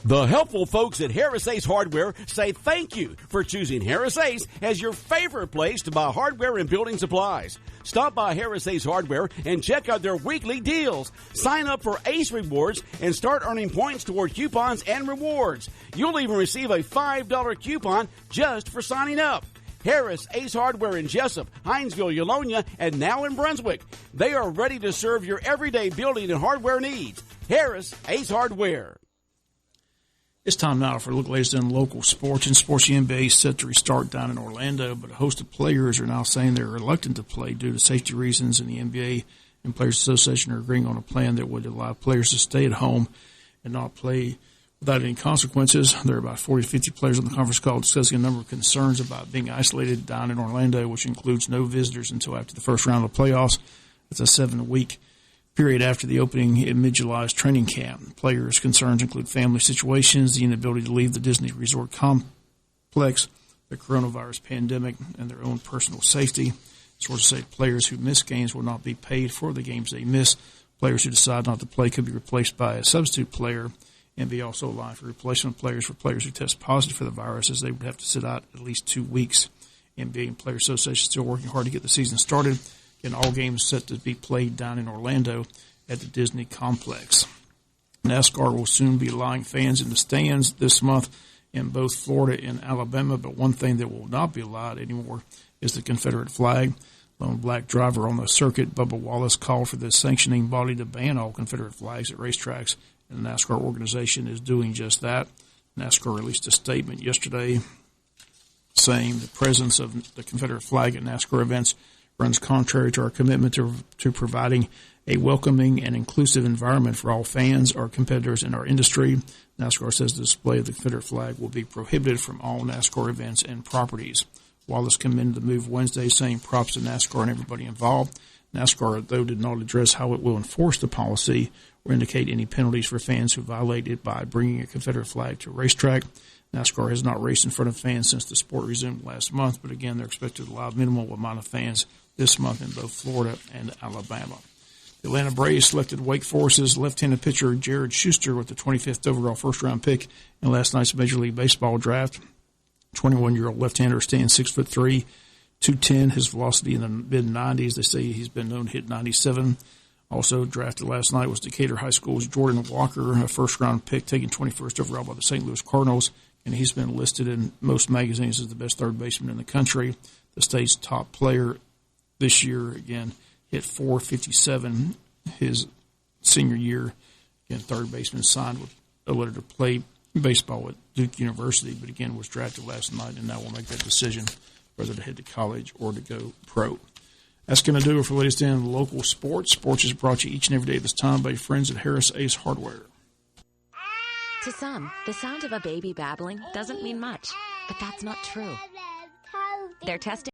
The helpful folks at Harris Ace Hardware say thank you for choosing Harris Ace as your favorite place to buy hardware and building supplies. Stop by Harris Ace Hardware and check out their weekly deals. Sign up for Ace Rewards and start earning points toward coupons and rewards. You'll even receive a $5 coupon just for signing up. Harris Ace Hardware in Jesup, Hinesville, Eulonia, and now in Brunswick. They are ready to serve your everyday building and hardware needs. Harris Ace Hardware. It's time now for a look, ladies, in local sports. And sports, the NBA is set to restart down in Orlando, but a host of players are now saying they're reluctant to play due to safety reasons, and the NBA and Players Association are agreeing on a plan that would allow players to stay at home and not play without any consequences. There are about 40 to 50 players on the conference call discussing a number of concerns about being isolated down in Orlando, which includes no visitors until after the first round of playoffs. It's a 7-week period after the opening in mid-July's training camp. Players' concerns include family situations, the inability to leave the Disney Resort complex, the coronavirus pandemic, and their own personal safety. Sources say players who miss games will not be paid for the games they miss. Players who decide not to play could be replaced by a substitute player, and be also allowed for replacement players for players who test positive for the virus, as they would have to sit out at least 2 weeks. NBA and Players Association still working hard to get the season started. And all games set to be played down in Orlando at the Disney complex. NASCAR will soon be allowing fans in the stands this month in both Florida and Alabama, but one thing that will not be allowed anymore is the Confederate flag. Lone black driver on the circuit, Bubba Wallace, called for the sanctioning body to ban all Confederate flags at racetracks, and the NASCAR organization is doing just that. NASCAR released a statement yesterday saying the presence of the Confederate flag at NASCAR events runs contrary to our commitment to providing a welcoming and inclusive environment for all fans, our competitors, and our industry. NASCAR says the display of the Confederate flag will be prohibited from all NASCAR events and properties. Wallace commended the move Wednesday, saying props to NASCAR and everybody involved. NASCAR, though, did not address how it will enforce the policy or indicate any penalties for fans who violate it by bringing a Confederate flag to a racetrack. NASCAR has not raced in front of fans since the sport resumed last month, but again, they're expected to allow a minimal amount of fans this month in both Florida and Alabama. The Atlanta Braves selected Wake Forest's left-handed pitcher Jared Schuster with the 25th overall first-round pick in last night's Major League Baseball draft. 21-year-old left-hander stands 6'3", 210. His velocity in the mid-90s. They say he's been known to hit 97. Also drafted last night was Decatur High School's Jordan Walker, a first-round pick taken 21st overall by the St. Louis Cardinals, and he's been listed in most magazines as the best third baseman in the country. The state's top player this year, again, hit .457 his senior year. Again, third baseman signed with a letter to play baseball at Duke University, but again was drafted last night and now will make that decision whether to head to college or to go pro. That's going to do it for latest in local sports. Sports is brought to you each and every day this time by your friends at Harris Ace Hardware. To some, the sound of a baby babbling doesn't mean much, but that's not true. They're testing